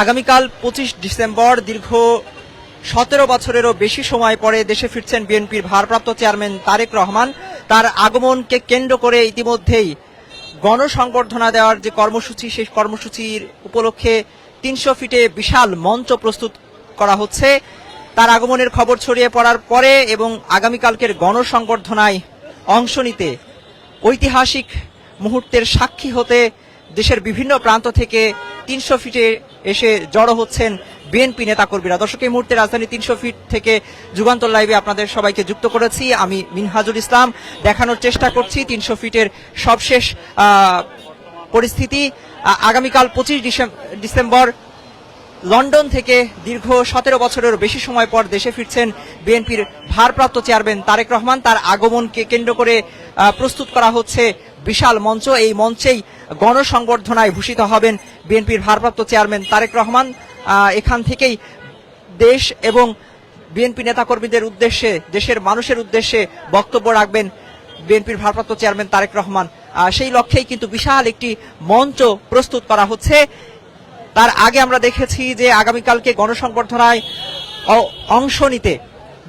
আগামীকাল 25 ডিসেম্বর দীর্ঘ 17 বছরেরও বেশি সময় পরে দেশে ফিরছেন বিএনপির ভারপ্রাপ্ত চেয়ারম্যান তারেক রহমান। তার আগমনকে কেন্দ্র করে ইতিমধ্যেই গণসংবর্ধনা দেওয়ার যে কর্মসূচি, সেই কর্মসূচির উপলক্ষে 300 ফিটে বিশাল মঞ্চ প্রস্তুত করা হচ্ছে। তার আগমনের খবর ছড়িয়ে পড়ার পরে এবং আগামীকালকের গণসংবর্ধনায় অংশ নিতে, ঐতিহাসিক মুহূর্তের সাক্ষী হতে দেশের বিভিন্ন প্রান্ত থেকে 300 ফিটে এসে জড়ো হচ্ছেন বিএনপি নেতাকর্মীরা। দর্শক, এই মুহূর্তে রাজধানী 300 ফিট থেকে যুগান্তর লাইভে আপনাদের সবাইকে যুক্ত করেছি। আমি মিনহাজুল ইসলাম। দেখানোর চেষ্টা করছি 300 ফিটের সবশেষ পরিস্থিতি। আগামীকাল 25 ডিসেম্বর লন্ডন থেকে দীর্ঘ 17 বছরেরও বেশি সময় পর দেশে ফিরছেন বিএনপির ভারপ্রাপ্ত চেয়ারম্যান তারেক রহমান। তার আগমনকে কেন্দ্র করে প্রস্তুত করা হচ্ছে বিশাল মঞ্চ। এই মঞ্চেই গণসংবর্ধনায় ভূষিত হবেন বিএনপির ভারপ্রাপ্ত চেয়ারম্যান তারেক রহমান। এখান থেকেই দেশ এবং বিএনপি নেতাকর্মীদের উদ্দেশ্যে, দেশের মানুষের উদ্দেশ্যে বক্তব্য রাখবেন বিএনপির ভারপ্রাপ্ত চেয়ারম্যান তারেক রহমান। সেই লক্ষ্যেই কিন্তু বিশাল একটি মঞ্চ প্রস্তুত করা হচ্ছে। তার আগে আমরা দেখেছি যে আগামীকালকে গণসংবর্ধনায় অংশ নিতে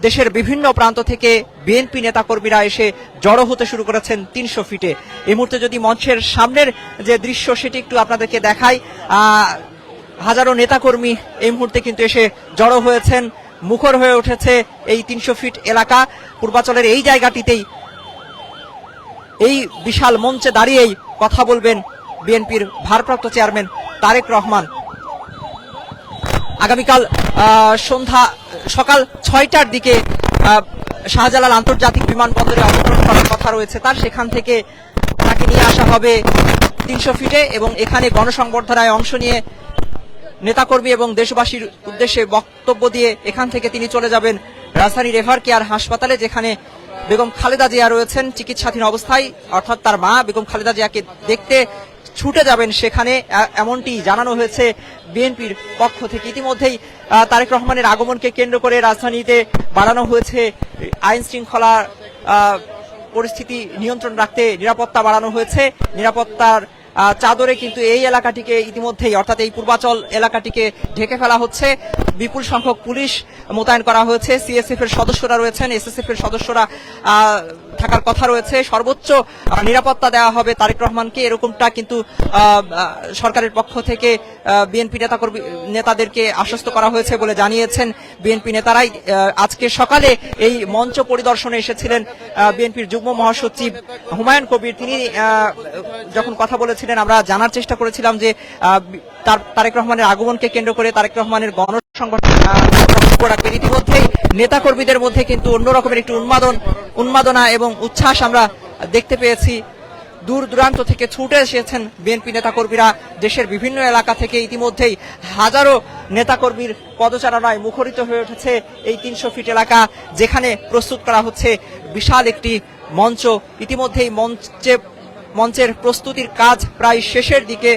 দেশের বিভিন্ন প্রান্ত থেকে বিএনপি নেতাকর্মীরা এসে জড়ো হতে শুরু করেছেন 300 ফিটে। এই মুহূর্তে যদি মঞ্চের সামনের যে দৃশ্য সেটি একটু আপনাদেরকে দেখাই, হাজারো নেতাকর্মী এই মুহূর্তে কিন্তু এসে জড়ো হয়েছেন। মুখর হয়ে উঠেছে এই 300 ফিট এলাকা। পূর্বাচলের এই জায়গাটিতেই, এই বিশাল মঞ্চে দাঁড়িয়েই কথা বলবেন বিএনপির ভারপ্রাপ্ত চেয়ারম্যান তারেক রহমান। আগামীকাল সকাল 6টার দিকে শাহজালাল আন্তর্জাতিক বিমানবন্দরে অবতরণ করার কথা রয়েছে তার। সেখান থেকে তাকে নিয়ে আসা হবে 300 ফিটে এবং এখানে গণসংবর্ধনায় অংশ নিয়ে নেতাকর্মী এবং দেশবাসীর উদ্দেশ্যে বক্তব্য দিয়ে এখান থেকে তিনি চলে যাবেন রাজধানীর এভার কেয়ার হাসপাতালে, যেখানে বেগম খালেদা জিয়া রয়েছেন চিকিৎসাধীন অবস্থায়। অর্থাৎ তার মা বেগম খালেদা জিয়াকে দেখতে ছুটে যাবেন সেখানে, এমনটি জানানো হয়েছে বিএনপির পক্ষ থেকে। ইতিমধ্যেই তারেক রহমানের আগমনকে কেন্দ্র করে রাজধানীতে বাড়ানো হয়েছে আইন শৃঙ্খলা পরিস্থিতি নিয়ন্ত্রণ রাখতে নিরাপত্তা বাড়ানো হয়েছে। নিরাপত্তার চাদরে কিন্তু এই এলাকাটিকে ইতিমধ্যেই, অর্থাৎ এই পূর্বাচল এলাকাটিকে ঢেকে ফেলা হচ্ছে। বিপুল সংখ্যক পুলিশ মোতায়েন করা হয়েছে, সিএসএফ এর সদস্যরা রয়েছেন, এসএসএফ এর সদস্যরা থাকার কথা রয়েছে। সর্বোচ্চ নিরাপত্তা দেওয়া হবে তারেক রহমানকে, এরকমটা কিন্তু সরকারের পক্ষ থেকে বিএনপি নেতাদেরকে আশ্বস্ত করা হয়েছে বলে জানিয়েছেন বিএনপি নেতারাই। আজকে সকালে এই মঞ্চ পরিদর্শনে এসেছিলেন বিএনপির যুগ্ম মহাসচিব হুমায়ুন কবির। তিনি যখন কথা বলেছিলেন, আমরা জানার চেষ্টা করেছিলাম যে তারেক রহমানের আগমনকে কেন্দ্র করে তারেক রহমানের গণসংগঠন রাখবেন। ইতিমধ্যেই নেতাকর্মীদের মধ্যে কিন্তু অন্যরকমের একটি উন্মাদনা এবং উচ্ছ্বাস আমরা দেখতে পেয়েছি। দূর দূরান্ত থেকে ছুটে এসেছেন বিএনপি নেতাকর্মীরা। দেশের বিভিন্ন এলাকা থেকে ইতিমধ্যেই হাজারো নেতাকর্মীর পদচারণায় মুখরিত হয়ে উঠেছে এই 300 ফিট এলাকা, যেখানে প্রস্তুত করা হচ্ছে বিশাল একটি মঞ্চ। ইতিমধ্যেই মঞ্চের প্রস্তুতির কাজ প্রায় শেষের দিকে।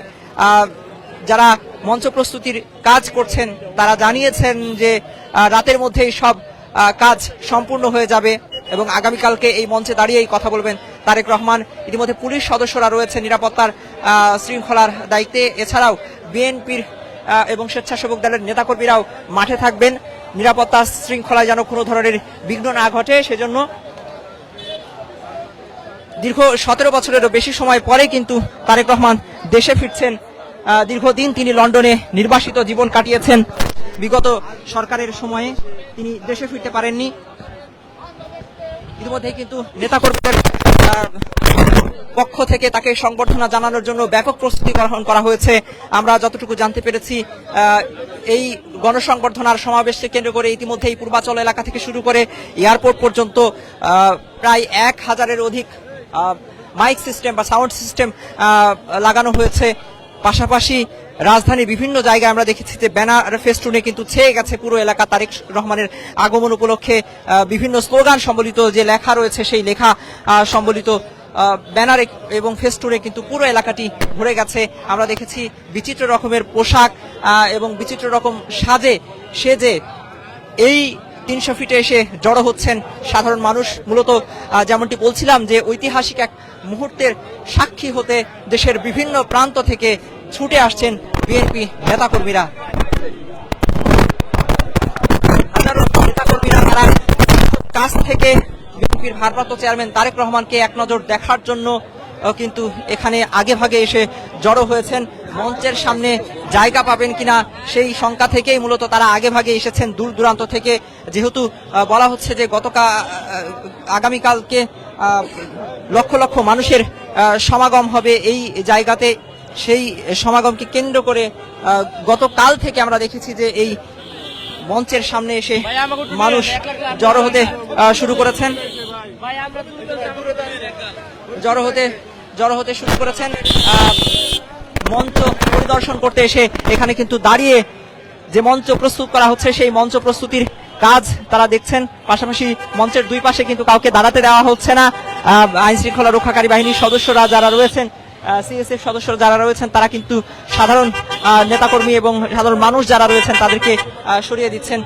যারা মঞ্চ প্রস্তুতির কাজ করছেন তারা জানিয়েছেন যে রাতের মধ্যেই সব কাজ সম্পূর্ণ হয়ে যাবে এবং আগামীকালকে এই মঞ্চে দাঁড়িয়েই কথা বলবেন তারেক রহমান। ইতিমধ্যে পুলিশ সদস্যরা রয়েছে নিরাপত্তার শৃঙ্খলার দায়িত্বে। এছাড়াও বিএনপির এবং স্বেচ্ছাসেবক দলের নেতাকর্মীরাও মাঠে থাকবেন নিরাপত্তা শৃঙ্খলায় যেন কোনো ধরনের বিঘ্ন না ঘটে সেজন্য। দীর্ঘ 17 বছরেরও বেশি সময় পরে কিন্তু তারেক রহমান দেশে ফিরছেন। দীর্ঘদিন তিনি লন্ডনে নির্বাসিত জীবন কাটিয়েছেন। বিগত সরকারের সময়ে তিনি দেশে ফিরতে পারেননি। ইতিমধ্যে কিন্তু নেতাকর্মীদের পক্ষ থেকে তাকে সংবর্ধনা জানানোর জন্য ব্যাপক প্রস্তুতি গ্রহণ করা হয়েছে। আমরা যতটুকু জানতে পেরেছি, এই গণসংবর্ধনার সমাবেশকে কেন্দ্র করে ইতিমধ্যেই পূর্বাচল এলাকা থেকে শুরু করে এয়ারপোর্ট পর্যন্ত প্রায় 1000-এর অধিক মাইক সিস্টেম বা সাউন্ড সিস্টেম লাগানো হয়েছে। পাশাপাশি রাজধানীর বিভিন্ন জায়গায় আমরা দেখেছি যে ব্যানার ফেস্টুনে কিন্তু ছেয়ে গেছে পুরো এলাকা। তারেক রহমানের আগমন উপলক্ষে বিভিন্ন স্লোগান সম্বলিত যে লেখা রয়েছে, সেই লেখা সম্বলিত ব্যানারে এবং ফেস্টুনে কিন্তু পুরো এলাকাটি ভরে গেছে। আমরা দেখেছি বিচিত্র রকমের পোশাক এবং বিচিত্র রকম সেজে এই 300 ফিটে এসে জড়ো হচ্ছেন সাধারণ মানুষ। মূলত যেমনটি বলছিলাম যে ঐতিহাসিক এক মুহূর্তের সাক্ষী হতে দেশের বিভিন্ন প্রান্ত থেকে ছুটে আসছেন বিএনপি নেতাকর্মীরা। হাজারো নেতাকর্মীরা তারা কাছ থেকে বিএনপির ভারপ্রাপ্ত চেয়ারম্যান তারেক রহমানকে এক নজর দেখার জন্য কিন্তু এখানে আগে ভাগে এসে জড়ো হয়েছেন। মঞ্চের সামনে জায়গা পাবেন কিনা সেই শঙ্কা থেকেই মূলত তারা আগে ভাগে এসেছেন দূর দূরান্ত থেকে, যেহেতু বলা হচ্ছে যে আগামীকালকে লক্ষ লক্ষ মানুষের সমাগম হবে এই জায়গাতে। সেই সমাগমকে কেন্দ্র করে গতকাল থেকে আমরা দেখেছি যে এই মঞ্চের সামনে এসে মানুষ জড়ো হতে শুরু করেছেন, জড়ো হতে শুরু করেছেন। মঞ্চ পরিদর্শন করতে এসে এখানে কিন্তু দাঁড়িয়ে যে মঞ্চ প্রস্তুত করা হচ্ছে সেই মঞ্চ প্রস্তুতির কাজ তারা দেখছেন। পাশাপাশি মঞ্চের দুই পাশে কিন্তু কাউকে দাঁড়াতে দেওয়া হচ্ছে না। আইন শৃঙ্খলা রক্ষাকারী বাহিনীর সদস্যরা যারা রয়েছেন, সিএসএফ সদস্যরা যারা রয়েছেন, তারা কিন্তু সাধারণ নেতাকর্মী এবং সাধারণ মানুষ যারা রয়েছেন তাদেরকে সরিয়ে দিচ্ছেন।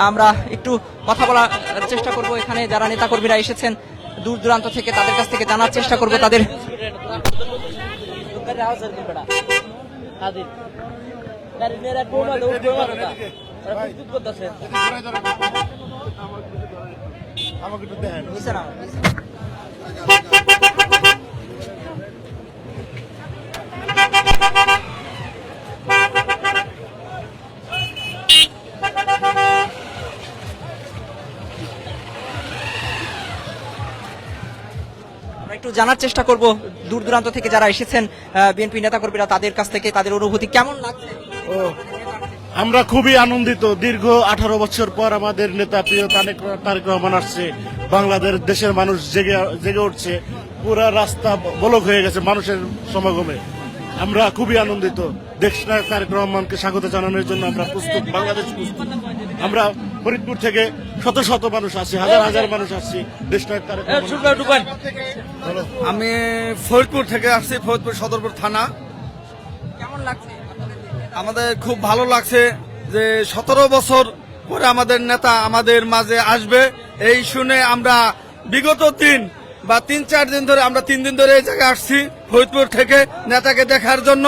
আমরা একটু কথা বলার চেষ্টা করব এখানে যারা নেতাকর্মীরা এসেছেন দূর দূরান্ত থেকে, তাদের কাছ থেকে জানার চেষ্টা করব তাদের একটু জানার চেষ্টা করব দূর দূরান্ত থেকে যারা এসেছেন বিএনপি নেতাকর্মীরা, তাদের কাছ থেকে তাদের অনুভূতি কেমন লাগছে। আমরা খুবই আনন্দিত। দীর্ঘ 18 বছর পর আমাদের নেতা প্রিয় তারেক রহমান আসছে। বাংলাদেশ দেশের মানুষ জেগে উঠছে, পুরা রাস্তা বলক হয়ে গেছে মানুষের সমাগমে। আমরা খুবই আনন্দিত। দেশনায়ক তারেক রহমানকে স্বাগত জানানোর জন্য আমরা প্রস্তুত, বাংলাদেশ প্রস্তুত। আমরা ফরিদপুর থেকে শত শত মানুষ আসছি, হাজার হাজার মানুষ আসছি দেশনায়ক তারেক রহমান। আমি ফরিদপুর থেকে আসছি, ফরিদপুর সদরপুর থানা। কেমন লাগছে? আমাদের খুব ভালো লাগছে যে 17 বছর পরে আমাদের নেতা আমাদের মাঝে আসবে এই শুনে আমরা বিগত 3 দিন ধরে আমরা 3 দিন ধরে এই জায়গায় আসছি ফরিদপুর থেকে নেতাকে দেখার জন্য।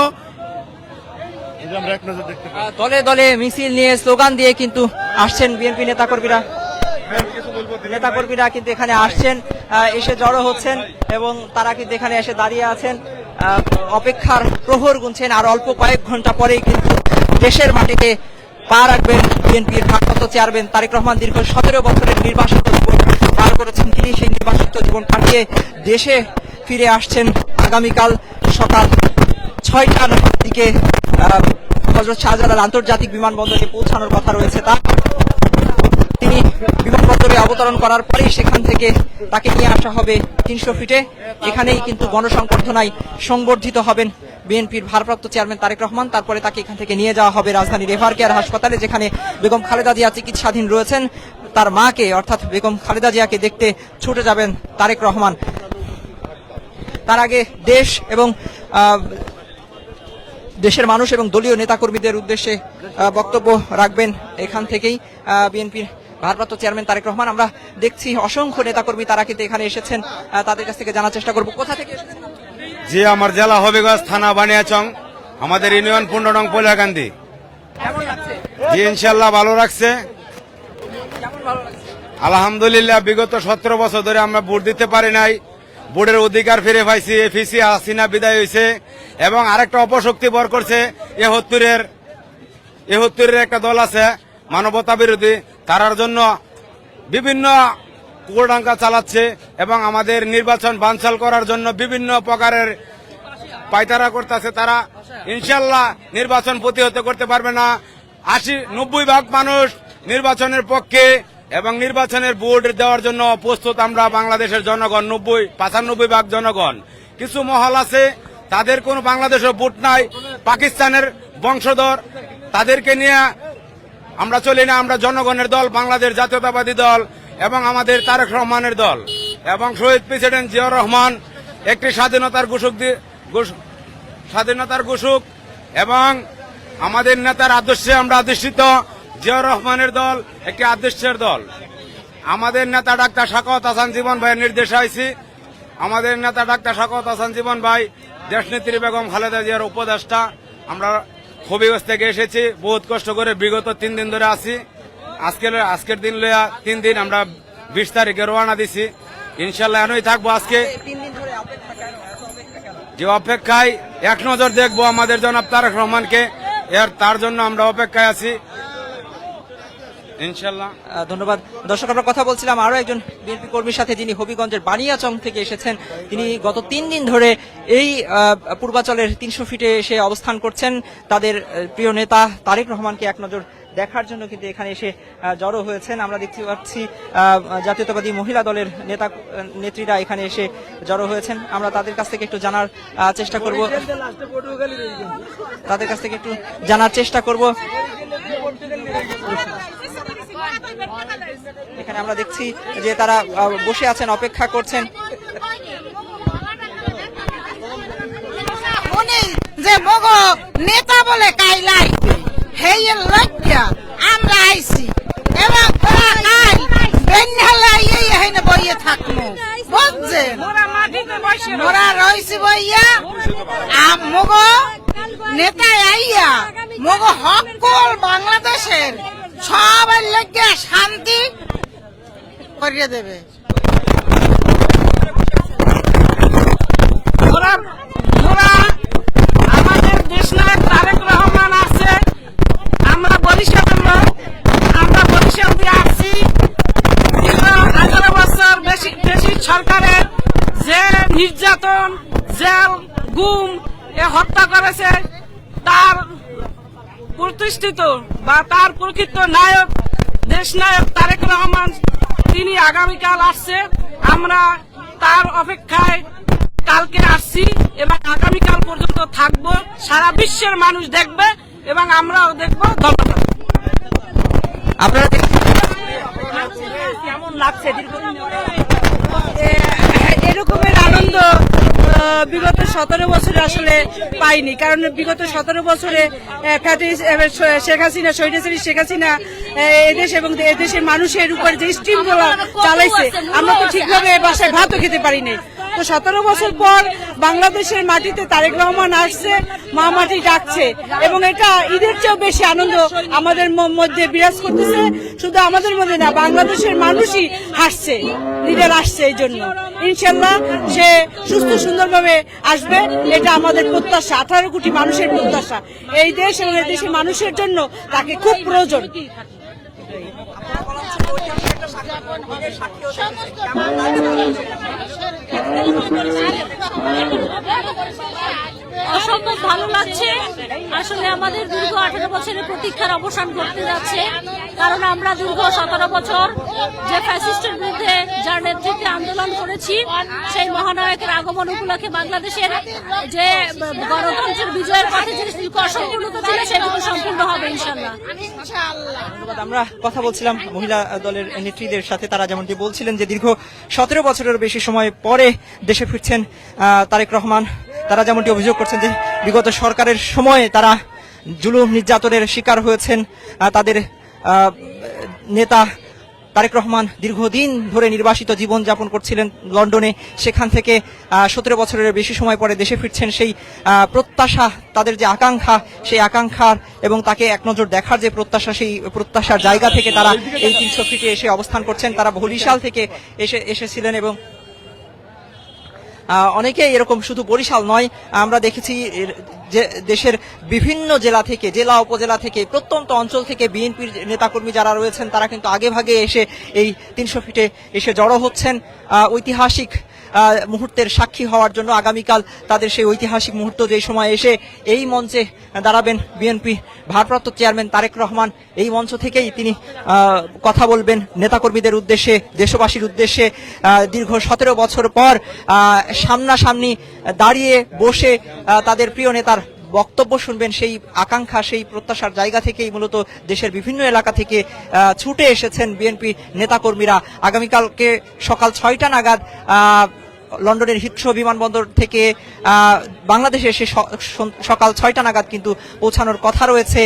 দলে দলে মিছিল নিয়ে স্লোগান দিয়ে কিন্তু আসছেন বিএনপি নেতাকর্মীরা কিন্তু এখানে আসছেন, এসে জড়ো হচ্ছেন এবং তারা কিন্তু এখানে এসে দাঁড়িয়ে আছেন, অপেক্ষার প্রহর গুনছেন। আর অল্প কয়েক ঘন্টা পরেই কিন্তু দেশের মাটিতে পা রাখবেন বিএনপির ভারপ্রাপ্ত চেয়ারম্যান তারেক রহমান। দীর্ঘ 17 বছরের নির্বাসিত জীবন পার করেছেন তিনি। সেই নির্বাসিত জীবন কাটিয়ে দেশে ফিরে আসছেন আগামীকাল সকাল 6টার দিকে হযরত শাহজালাল আন্তর্জাতিক বিমানবন্দরে পৌঁছানোর কথা রয়েছে। তিনি বিমানবন্দরে অবতরণ করার পরেই সেখান থেকে তাকে নিয়ে আসা হবে 300 ফিটে। এখানেই কিন্তু গণসংবর্ধনায় সংবর্ধিত হবেন বিএনপির ভারপ্রাপ্ত চেয়ারম্যান তারেক রহমান। তারপরে তাকে এখান থেকে নিয়ে যাওয়া হবে রাজধানীর এভার কেয়ার হাসপাতালে, যেখানে বেগম খালেদা জিয়া চিকিৎসাধীন রয়েছেন। তার মাকে অর্থাৎ বেগম খালেদা জিয়াকে দেখতে ছুটে যাবেন তারেক রহমান। তার আগে দেশ এবং দেশের মানুষ এবং দলীয় নেতাকর্মীদের উদ্দেশ্যে বক্তব্য রাখবেন এখান থেকেই বিএনপির ভারপ্রাপ্ত চেয়ারম্যান তারেক রহমান। আমরা দেখছি অসংখ্য নেতাকর্মী তারা কিন্তু এখানে এসেছেন, তাদের কাছ থেকে জানার চেষ্টা করব কোথা থেকে এসেছেন। জি, আমার জেলা হবিগঞ্জ, থানা বানিয়াচং, আমাদের ইউনিয়ন 15 নং পৈলাকান্দি। কেমন লাগছে? জি, ইনশাল্লাহ ভালো লাগছে। আলহামদুলিল্লাহ, বিগত 17 বছর ধরে আমরা ভোট দিতে পারি নাই, ভোটের অধিকার ফিরে পাইছি। এফিসি হাসিনা বিদায় হয়েছে এবং আরেকটা অপশক্তি বর করছে এহত্তরের একটা দল আছে মানবতা বিরোধী, তারার জন্য বিভিন্ন কুড়াঙ্কা চালাচ্ছে এবং আমাদের নির্বাচন বানচাল করার জন্য বিভিন্ন প্রকারের পায়তারা করতেছে। তারা ইনশাল্লাহ নির্বাচন প্রতিহত করতে পারবে না। 80-90 ভাগ মানুষ নির্বাচনের পক্ষে এবং নির্বাচনের ভোট দেওয়ার জন্য প্রস্তুত। আমরা বাংলাদেশের জনগণ 95 ভাগ জনগণ। কিছু মহল আছে তাদের কোনো বাংলাদেশের ভোট নাই, পাকিস্তানের বংশধর, তাদেরকে নিয়ে আমরা চলি না। আমরা জনগণের দল, বাংলাদেশ জাতীয়তাবাদী দল এবং আমাদের তারেক রহমানের দল এবং শহীদ প্রেসিডেন্ট জিয়াউর রহমান একটি স্বাধীনতার ঘোষক এবং আমাদের নেতার আদর্শে আমরা আদর্শিত। জিয়াউর রহমানের দল একটি আদর্শের দল। আমাদের নেতা ডাক্তার সাখাওয়াত হাসান জীবন ভাইয়ের নির্দেশ আইছি। আমাদের নেতা ডাক্তার সাখাওয়াত হাসান জীবন ভাই দেশনেত্রী বেগম খালেদা জিয়ার উপদেষ্টা। আমরা হবিগঞ্জ থেকে এসেছি, বহুত কষ্ট করে বিগত 3 দিন ধরে আছি। আজকের দিন লইয়া 3 দিন আমরা 20 তারিখে রওনা দিছি। ইনশাল্লাহ এনই থাকবো আজকে। 3 দিন ধরে অপেক্ষা কেন? এত অপেক্ষা কেন? যে অপেক্ষায় এক নজর দেখবো আমাদের জনাব তারেক রহমানকে, তার জন্য আমরা অপেক্ষায় আছি ইনশাল্লাহ। ধন্যবাদ। দর্শক, আমরা কথা বলছিলাম আরো একজন বিএনপি কর্মীর সাথে, যিনি হবিগঞ্জের বানিয়াচং থেকে এসেছেন। তিনি গত 3 দিন ধরে এই পূর্বাচলের 300 ফিটে এসে অবস্থান করছেন। তাদের প্রিয় নেতা তারেক রহমানকে এক নজর দেখার জন্য কিন্তু এখানে এসে জড়ো হয়েছেন। আমরা দেখতে পাচ্ছি জাতীয়তাবাদী মহিলা দলের নেত্রীরা এখানে এসে জড়ো হয়েছেন। আমরা তাদের কাছ থেকে একটু জানার চেষ্টা করব এখানে আমরা দেখছি যে তারা বসে আছেন, অপেক্ষা করছেন। যে মগো নেতা বলে কাইলাই হেয়ের লজ্জা আমরা আইছি এবং ওরা নাই বেন্নালাই এই হেনে বইয়ে থাকমু বুঝছেন, মোরা রইছি বইয়া মগো নেতা আইয়া মগো হকল বাংলাদেশের সবার লজ্জা শান্তি করিয়ে দেবে। আমাদের দেশ নায়ক তারেক রহমান আছে, আমরা বরিশালের লোক, আমরা বরিশাল দিয়ে আসছি। 18 বছর বেশি সরকারের যে নির্যাতন, জেল, গুম এ হত্যা করেছে, তার প্রতিষ্ঠিত বা তার প্রকৃত নায়ক দেশ নায়ক তারেক রহমান তিনি আগামীকাল আসছে। আমরা তার অপেক্ষায় কালকে আসছি এবং আগামীকাল পর্যন্ত থাকবো। সারা বিশ্বের মানুষ দেখবে এবং আমরাও দেখবো। ধন্যবাদ। আপনারা কেমন লাগছে? এরকমের আনন্দ বিগত 17 বছরে আসলে পাইনি, কারণ বিগত 17 বছরে শেখ হাসিনা, স্বৈরাচারী শেখ হাসিনা এদেশ এবং এদেশের মানুষের উপর যে স্টিম গুলো চালাইছে, আমরা তো ঠিকভাবে বাসায় ভাতও খেতে পারিনি। তো 17 বছর পর বাংলাদেশের মাটিতে তারেক রহমান আসছে, মা মাটি ডাকছে এবং এটা ঈদের চেয়েও বেশি আনন্দ আমাদের মধ্যে বিরাজ করতেছে। শুধু আমাদের মধ্যে না, বাংলাদেশের মানুষই হাসছে, লিডার আসছে। এই জন্য ইনশাল্লাহ সে সুস্থ সুন্দরভাবে আসবে, এটা আমাদের প্রত্যাশা, 18 কোটি মানুষের প্রত্যাশা। এই দেশ এবং এই দেশের মানুষের জন্য তাকে খুব প্রয়োজন। অসম্ভব ভালো লাগছে। আসলে আমাদের দীর্ঘ 18 বছরের প্রতীক্ষার অবসান করতে যাচ্ছে, কারণ আমরা দীর্ঘ 17 বছর যে ফ্যাসিস্টের বিরুদ্ধে যার নেতৃত্বে আন্দোলন করেছি, সেই মহানায়কের আগমন উপলক্ষে বাংলাদেশের যে গণতন্ত্রের বিজয়ের পথে যে অসম্পূর্ণতা ছিল সেটুকু সম্পূর্ণ হবে ইনশাআল্লাহ। ধন্যবাদ। আমরা কথা বলছিলাম মহিলা দলের নেত্রীদের সাথে। তারা যেমনটি বলছিলেন যে দীর্ঘ 17 বছরের বেশি সময় পরে দেশে ফিরছেন তারেক রহমান। তারা যেমনটি অভিযোগ করছেন যে বিগত সরকারের সময়ে তারা জুলুম নির্যাতনের শিকার হয়েছেন। তাদের নেতা তারেক রহমান দীর্ঘদিন ধরে নির্বাসিত জীবন যাপন করছিলেন লন্ডনে। সেখান থেকে 17 বছরের বেশি সময় পরে দেশে ফিরছেন। সেই প্রত্যাশা, তাদের যে আকাঙ্ক্ষা, সেই আকাঙ্ক্ষার এবং তাকে এক নজর দেখার যে প্রত্যাশা, সেই প্রত্যাশার জায়গা থেকে তারা এই 300 ফিটে এসে অবস্থান করছেন। তারা বরিশাল থেকে এসেছিলেন এবং অনেকে এরকম, শুধু বরিশাল নয়, আমরা দেখেছি যে দেশের বিভিন্ন জেলা থেকে, জেলা উপজেলা থেকে, প্রত্যন্ত অঞ্চল থেকে বিএনপির নেতাকর্মী যারা রয়েছেন তারা কিন্তু আগে ভাগে এসে এই 300 ফিটে এসে জড়ো হচ্ছেন ঐতিহাসিক মুহূর্তের সাক্ষী হওয়ার জন্য। আগামীকাল তাদের সেই ঐতিহাসিক মুহূর্ত, যে সময় এসে এই মঞ্চে দাঁড়াবেন বিএনপি ভারপ্রাপ্ত চেয়ারম্যান তারেক রহমান। এই মঞ্চ থেকেই তিনি কথা বলবেন নেতাকর্মীদের উদ্দেশ্যে, দেশবাসীর উদ্দেশ্যে। দীর্ঘ 17 বছর পর সামনাসামনি দাঁড়িয়ে বসে তাদের প্রিয় নেতার বক্তব্য শুনবেন। সেই আকাঙ্ক্ষা, সেই প্রত্যাশার জায়গা থেকেই মূলত দেশের বিভিন্ন এলাকা থেকে ছুটে এসেছেন বিএনপি নেতাকর্মীরা। আগামীকালকে সকাল 6টা নাগাদ লন্ডনের হিথ্রো বিমানবন্দর থেকে বাংলাদেশে এসে সকাল 6টা নাগাদ কিন্তু পৌঁছানোর কথা রয়েছে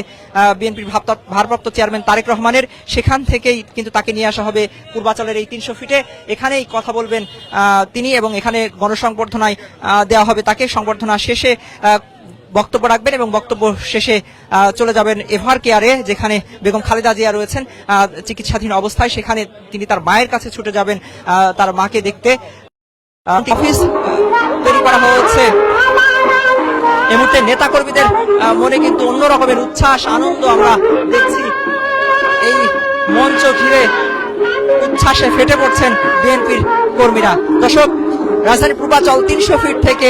বিএনপির ভারপ্রাপ্ত চেয়ারম্যান তারেক রহমানের। সেখান থেকেই কিন্তু তাকে নিয়ে আসা হবে পূর্বাচলের এই 300 ফিটে। এখানেই কথা বলবেন তিনি এবং এখানে গণসংবর্ধনায় দেওয়া হবে তাকে। সংবর্ধনা শেষে বক্তব্য রাখবেন এবং বক্তব্য শেষে চলে যাবেন এভার কেয়ারে, যেখানে বেগম খালেদা জিয়া রয়েছেন চিকিৎসাধীন অবস্থায়। সেখানে তিনি তার মায়ের কাছে ছুটে যাবেন তার মাকে দেখতে। অফিস তৈরি করা হয়েছে। এই মুহূর্তে নেতা কর্মীদের মনে কিন্তু অন্য রকমের উচ্ছ্বাস, আনন্দ আমরা দেখছি। এই মঞ্চ ঘিরে উচ্ছ্বাসে ফেটে পড়ছেন বিএনপির কর্মীরা। দর্শক, রাজধানী পূর্বাচল 300 ফিট থেকে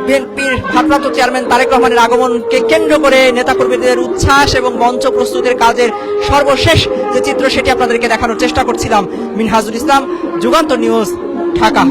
বিএনপির ভারপ্রাপ্ত চেয়ারম্যান তারেক রহমানের আগমনকে কেন্দ্র করে নেতাকর্মীদের উচ্ছ্বাস এবং মঞ্চ প্রস্তুতের কাজের সর্বশেষ যে চিত্র, সেটি আপনাদেরকে দেখানোর চেষ্টা করছিলাম। মিনহাজুল ইসলাম, যুগান্তর নিউজ, ঢাকা।